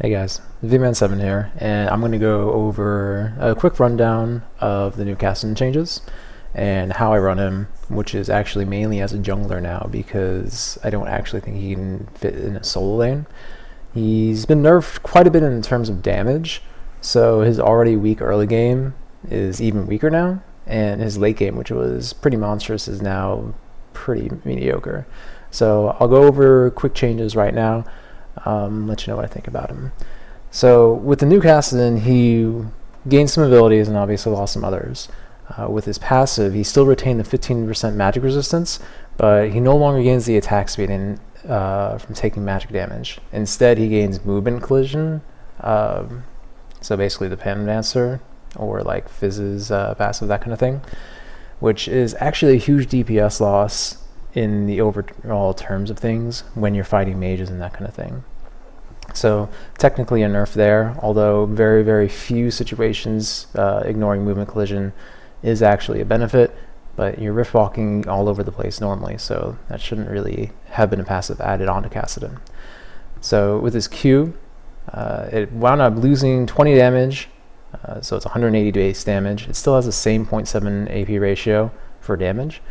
Hey guys, VMan7 here, and I'm going to go over a quick rundown of the new Kassadin changes and how I run him, which is actually mainly as a jungler now because I don't actually think he can fit in a solo lane. He's been nerfed quite a bit in terms of damage, so his already weak early game is even weaker now, and his late game, which was pretty monstrous, is now pretty mediocre. So I'll go over quick changes right now. Let you know what I think about him. So with the new Kassadin, he gained some abilities and obviously lost some others. With his passive, he still retained the 15% magic resistance, but he no longer gains the attack speed from taking magic damage. Instead, he gains movement collision, so basically the Pan Dancer, or like Fizz's passive, that kind of thing, which is actually a huge DPS loss in the overall terms of things when you're fighting mages and that kind of thing. So technically a nerf there, although very, very few situations ignoring movement collision is actually a benefit, but you're rift walking all over the place normally, so that shouldn't really have been a passive added on to Kassadin. So with his Q, it wound up losing 20 damage, so it's 180 base damage. It still has the same 0.7 AP ratio for damage,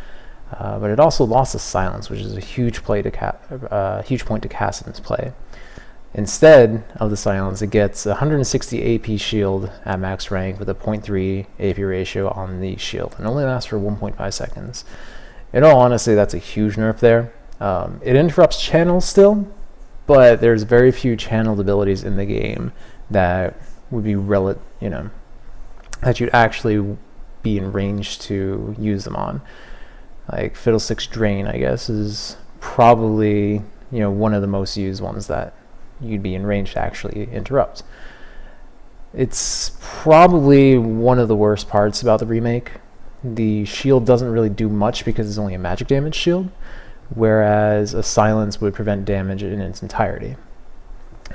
but it also lost the silence, which is a huge point to Kassadin's play. Instead of the silence, it gets 160 AP shield at max rank with a 0.3 AP ratio on the shield, and only lasts for 1.5 seconds. In all honesty, that's a huge nerf there. It interrupts channels still, but there's very few channeled abilities in the game that would be that you'd actually be in range to use them on. Like Fiddlestick's Drain, I guess, is probably one of the most used ones that you'd be in range to actually interrupt. It's probably one of the worst parts about the remake. The shield doesn't really do much because it's only a magic damage shield, whereas a silence would prevent damage in its entirety.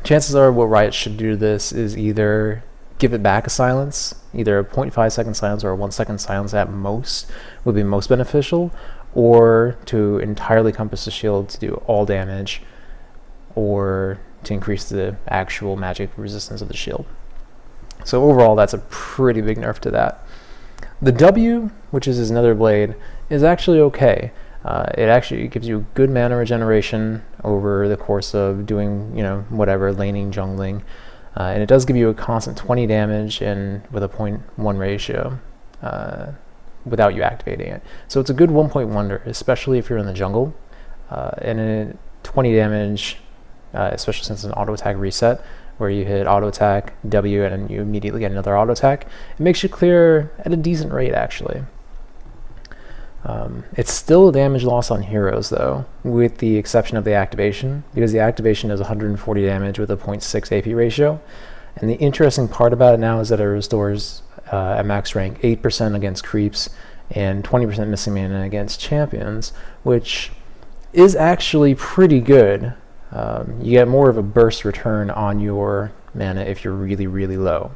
Chances are what Riot should do to this is either give it back a silence, either a 0.5 second silence or a 1 second silence at most would be most beneficial, or to entirely compass the shield to do all damage, or to increase the actual magic resistance of the shield. So overall, that's a pretty big nerf to that. The W, which is his Nether Blade, is actually okay. It actually gives you good mana regeneration over the course of doing, whatever, laning, jungling. And it does give you a constant 20 damage and with a 0.1 ratio without you activating it. So it's a good 1-point wonder, especially if you're in the jungle. And 20 damage, especially since it's an auto attack reset, where you hit auto attack W and you immediately get another auto attack. It makes you clear at a decent rate, actually. It's still a damage loss on heroes, though, with the exception of the activation, because the activation does 140 damage with a 0.6 AP ratio. And the interesting part about it now is that it restores at max rank 8% against creeps and 20% missing mana against champions, which is actually pretty good. You get more of a burst return on your mana if you're really, really low.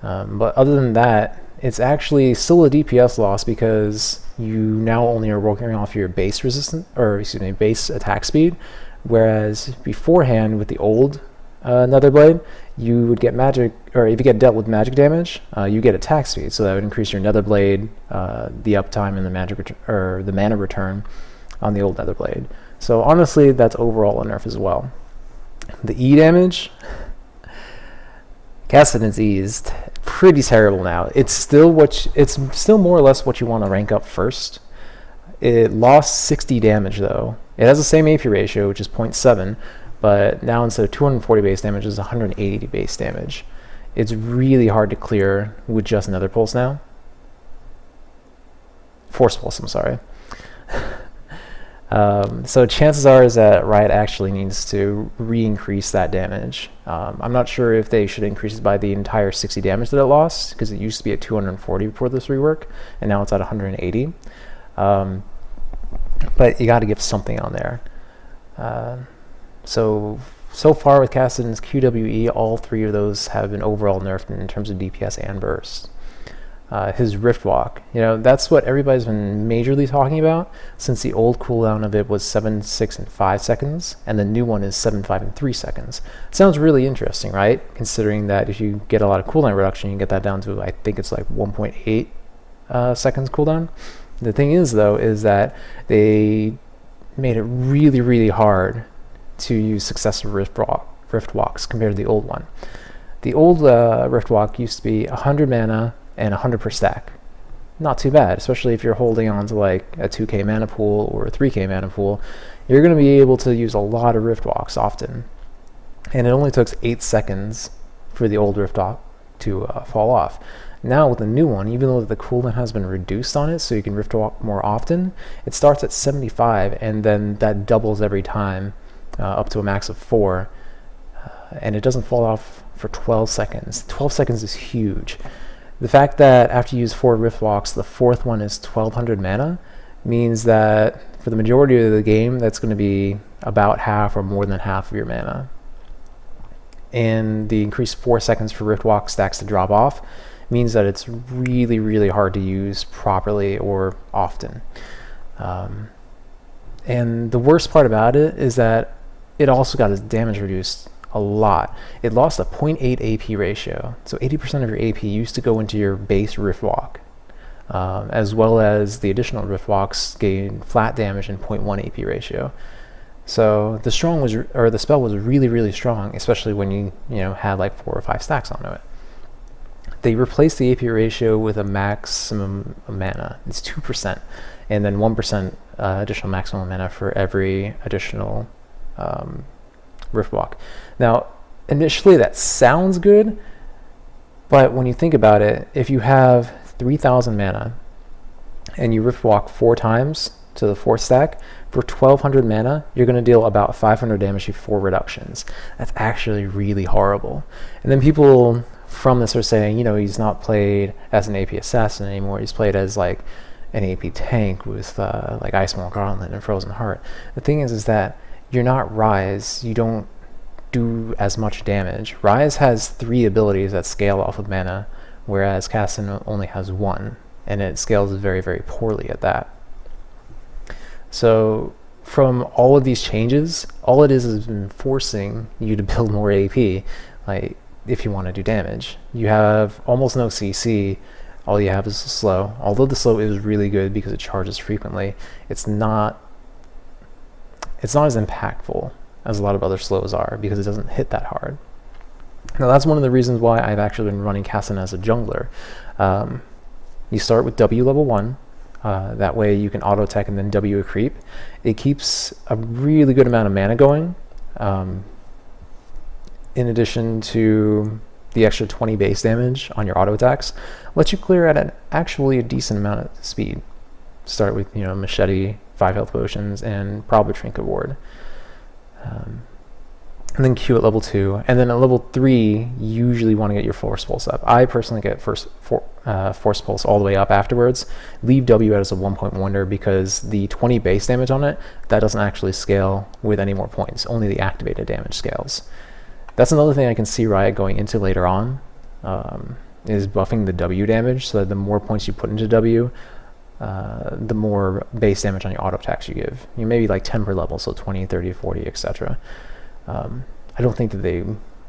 But other than that, it's actually still a DPS loss because you now only are working off your base base attack speed, whereas beforehand with the old Nether Blade, you would get magic, or if you get dealt with magic damage, you get attack speed, so that would increase your Nether Blade, the uptime, and the mana return on the old Nether Blade. So honestly, that's overall a nerf as well. The E damage, Kassadin's E is pretty terrible now. It's still more or less what you want to rank up first. It lost 60 damage though. It has the same AP ratio, which is 0.7, but now instead of 240 base damage, it's 180 base damage. It's really hard to clear with just Nether Pulse now. Force Pulse, I'm sorry. So chances are is that Riot actually needs to re-increase that damage. I'm not sure if they should increase it by the entire 60 damage that it lost, because it used to be at 240 before this rework, and now it's at 180. But you got to give something on there. So far with Kassadin's QWE, all three of those have been overall nerfed in terms of DPS and burst. his Rift Walk. You know, that's what everybody's been majorly talking about, since the old cooldown of it was 7, 6, and 5 seconds, and the new one is 7, 5, and 3 seconds. Sounds really interesting, right? Considering that if you get a lot of cooldown reduction, you can get that down to, I think it's like 1.8 seconds cooldown. The thing is, though, is that they made it really, really hard to use successive Rift Walks compared to the old one. The old Rift Walk used to be 100 mana and 100 per stack. Not too bad, especially if you're holding on to like a 2k mana pool or a 3k mana pool. You're going to be able to use a lot of Rift Walks often. And it only took 8 seconds for the old Rift Walk to fall off. Now with the new one, even though the cooldown has been reduced on it so you can Rift Walk more often, it starts at 75 and then that doubles every time up to a max of 4. And it doesn't fall off for 12 seconds. 12 seconds is huge. The fact that after you use 4 Rift Walks, the 4th one is 1200 mana means that for the majority of the game, that's going to be about half or more than half of your mana. And the increased 4 seconds for Rift Walk stacks to drop off means that it's really, really hard to use properly or often. And the worst part about it is that it also got its damage reduced a lot. It lost a 0.8 AP ratio, so 80% of your AP used to go into your base Rift Walk, as well as the additional Rift Walks gain flat damage and 0.1 AP ratio. So the spell was really, really strong, especially when you had like 4 or 5 stacks onto it. They replaced the AP ratio with a maximum mana. It's 2%, and then 1% additional maximum mana for every additional Rift Walk. Now, initially that sounds good, but when you think about it, if you have 3000 mana and you Rift Walk 4 times to the 4th stack, for 1200 mana, you're going to deal about 500 damage with 4 reductions. That's actually really horrible. And then people from this are saying, he's not played as an AP assassin anymore. He's played as like an AP tank with like Iceborne Gauntlet and Frozen Heart. The thing is that you're not Rise. You don't do as much damage. Rise has 3 abilities that scale off of mana, whereas Kassadin only has 1, and it scales very, very poorly at that. So from all of these changes, all it is been forcing you to build more AP, like if you want to do damage. You have almost no CC. All you have is slow. Although the slow is really good because it charges frequently, it's not as impactful as a lot of other slows are because it doesn't hit that hard. Now that's one of the reasons why I've actually been running Kassadin as a jungler. You start with W level 1, that way you can auto tech and then W a creep. It keeps a really good amount of mana going, in addition to the extra 20 base damage on your auto attacks. Lets you clear at actually a decent amount of speed. Start with machete, 5 health potions, and probably trinket ward. And then Q at level 2, and then at level 3 you usually want to get your force pulse up. I personally get force pulse all the way up afterwards. Leave W as a 1-point wonder because the 20 base damage on it, that doesn't actually scale with any more points. Only the activated damage scales. That's another thing I can see Riot going into later on, is buffing the W damage, so that the more points you put into W, the more base damage on your auto attacks you give. You maybe like 10 per level, so 20, 30, 40, etc. I don't think that they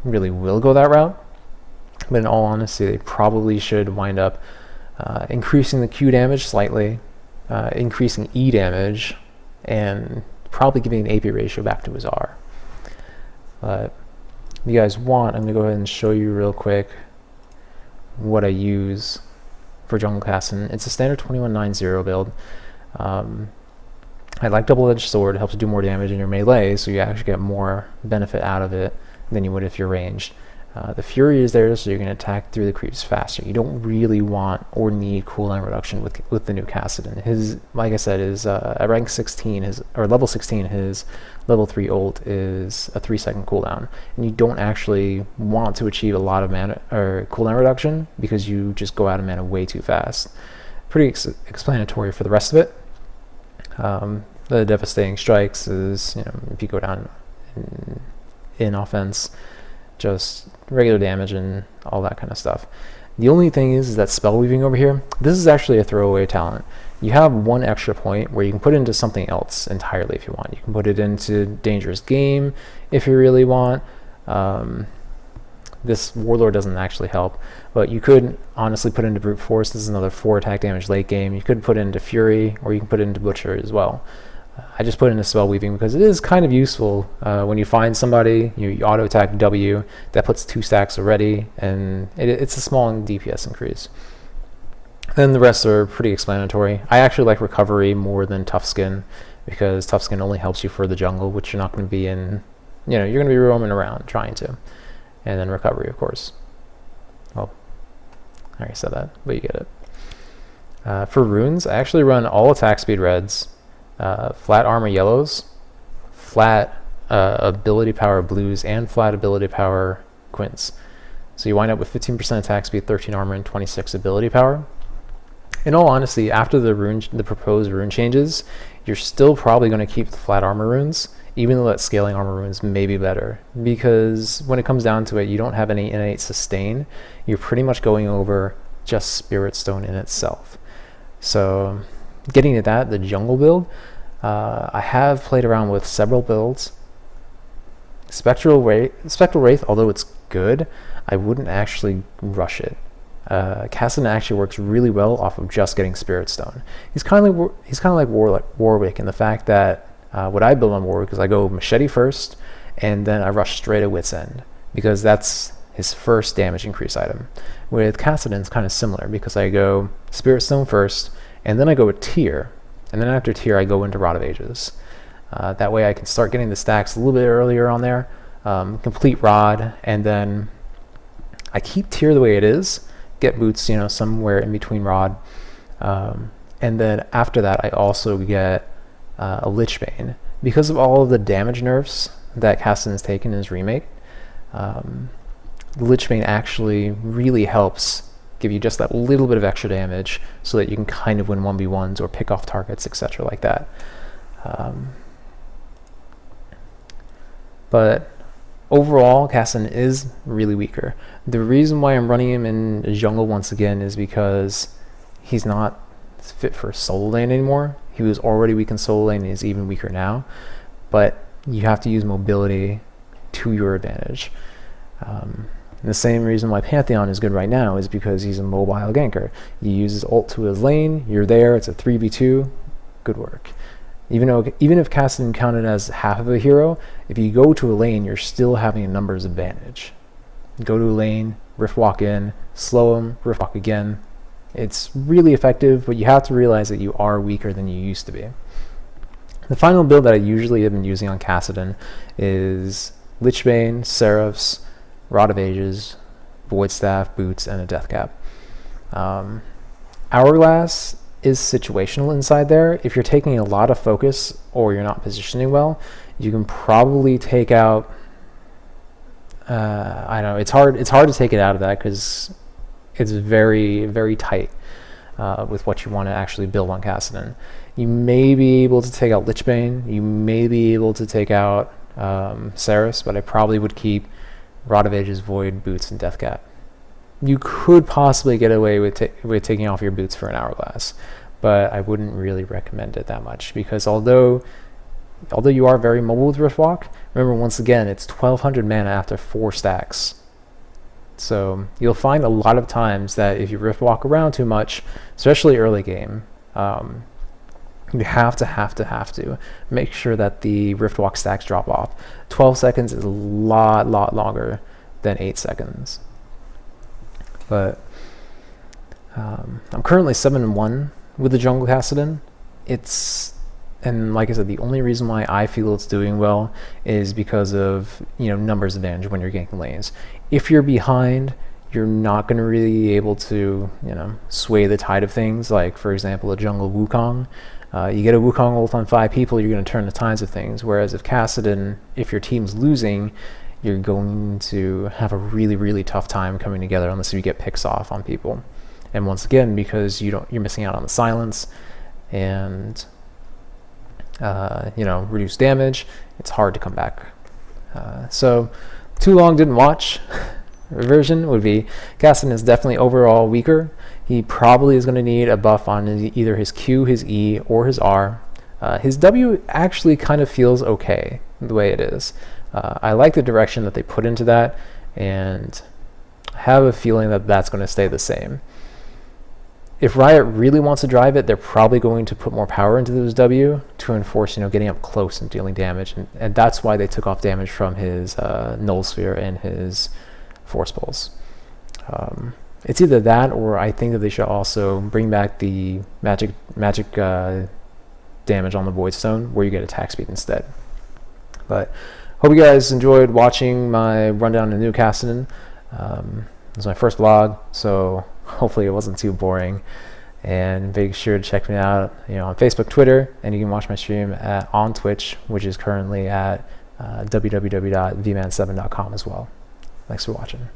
really will go that route, but in all honesty, they probably should wind up increasing the Q damage slightly, increasing E damage, and probably giving an AP ratio back to his R. But if you guys want, I'm going to go ahead and show you real quick what I use for Jungle Kassadin. It's a standard 2190 build. I like double-edged sword. It helps you do more damage in your melee, so you actually get more benefit out of it than you would if you're ranged. The Fury is there, so you can attack through the creeps faster. You don't really want or need cooldown reduction with the new Kassadin. His, like I said, is at rank 16, or level 16, his level 3 ult is a 3-second cooldown, and you don't actually want to achieve a lot of mana or cooldown reduction because you just go out of mana way too fast. Pretty explanatory for the rest of it. The devastating strikes is, if you go down in offense, just regular damage and all that kind of stuff. The only thing is that spell weaving over here, this is actually a throwaway talent. You have one extra point where you can put it into something else entirely if you want. You can put it into Dangerous Game if you really want. This Warlord doesn't actually help, but you could honestly put it into Brute Force. This is another 4 attack damage late game. You could put it into Fury, or you can put it into Butcher as well. I just put it into Spell Weaving because it is kind of useful when you find somebody, you auto attack W, that puts 2 stacks already, and it's a small DPS increase. Then the rest are pretty explanatory. I actually like Recovery more than Tough Skin, because Tough Skin only helps you for the jungle, which you're not going to be in, you're going to be roaming around trying to. And then Recovery, of course. Well, I already said that, but you get it. For runes, I actually run all attack speed reds, flat armor yellows, flat ability power blues, and flat ability power quints. So you wind up with 15% attack speed, 13 armor, and 26 ability power. In all honesty, after the proposed rune changes, you're still probably going to keep the flat armor runes, even though that scaling armor runes may be better, because when it comes down to it, you don't have any innate sustain. You're pretty much going over just Spirit Stone in itself. So getting to that, the jungle build, I have played around with several builds. Spectral Wraith, although it's good, I wouldn't actually rush it. Kassadin actually works really well off of just getting Spirit Stone. He's kind of like Warwick in the fact that what I build on Warwick is I go Machete first, and then I rush straight at Wit's End, because that's his first damage increase item. With Kassadin, it's kind of similar, because I go Spirit Stone first, and then I go with Tear, and then after Tear I go into Rod of Ages. That way I can start getting the stacks a little bit earlier on there, complete Rod, and then I keep Tear the way it is, get boots, somewhere in between Rod, and then after that I also get a Lichbane. Because of all of the damage nerfs that Kassadin has taken in his remake, the Lichbane actually really helps give you just that little bit of extra damage so that you can kind of win 1v1s or pick off targets, etc. like that. But overall, Kassadin is really weaker. The reason why I'm running him in jungle once again is because he's not fit for solo lane anymore. He was already weak in solo lane and is even weaker now, but you have to use mobility to your advantage. The same reason why Pantheon is good right now is because he's a mobile ganker. You use his ult to his lane, you're there, it's a 3v2, good work. Even if Kassadin counted as half of a hero, if you go to a lane, you're still having a numbers advantage. Go to a lane, rift walk in, slow him, rift walk again. It's really effective, but you have to realize that you are weaker than you used to be. The final build that I usually have been using on Kassadin is Lichbane, Seraphs, Rod of Ages, Void Staff, Boots, and a Death Cap. Hourglass is situational inside there. If you're taking a lot of focus or you're not positioning well, you can probably take out, I know it's hard to take it out of that because it's very, very tight with what you want to actually build on Kassadin. You may be able to take out Lichbane, you may be able to take out Seraphs, but I probably would keep Rod of Ages, Void, Boots, and Death Cap. You could possibly get away with taking off your boots for an Hourglass, but I wouldn't really recommend it that much, because although you are very mobile with Riftwalk, remember once again it's 1200 mana after 4 stacks. So you'll find a lot of times that if you Riftwalk around too much, especially early game, you have to make sure that the Riftwalk stacks drop off. 12 seconds is a lot longer than 8 seconds. But I'm currently 7-1 with the jungle Kassadin. And like I said, the only reason why I feel it's doing well is because of numbers advantage when you're ganking lanes. If you're behind, you're not going to really be able to sway the tide of things. Like for example, a jungle Wukong. You get a Wukong ult on 5 people, you're going to turn the tides of things. Whereas if Kassadin, if your team's losing, you're going to have a really tough time coming together unless you get picks off on people. And once again, because you're missing out on the silence and reduced damage, it's hard to come back. So too long didn't watch. version would be Kassadin is definitely overall weaker. He probably is going to need a buff on either his Q, his E, or his R. His W actually kind of feels okay the way it is. I like the direction that they put into that, and have a feeling that that's going to stay the same. If Riot really wants to drive it, they're probably going to put more power into his W to enforce, getting up close and dealing damage, and that's why they took off damage from his Null Sphere and his Force Pulse. It's either that, or I think that they should also bring back the magic damage on the Void Stone, where you get attack speed instead. But hope you guys enjoyed watching my rundown of new Kassadin. It was my first vlog, so hopefully it wasn't too boring. And make sure to check me out, on Facebook, Twitter, and you can watch my stream on Twitch, which is currently at www.vman7.com as well. Thanks for watching.